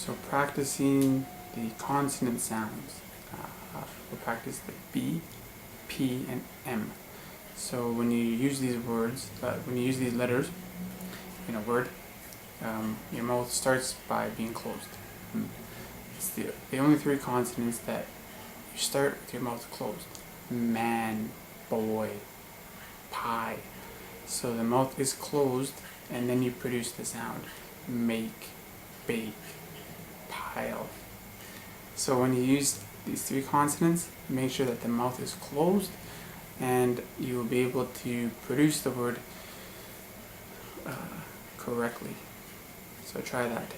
So practicing the consonant sounds. We'll practice the B, P, and M. So when you use these words, when you use these letters in a word, your mouth starts by being closed. It's the only three consonants that you start with your mouth closed. Man, boy, pie. So the mouth is closed and then you produce the sound. Make, bake, pile. So when you use these three consonants, make sure that the mouth is closed and you will be able to produce the word correctly. So try that.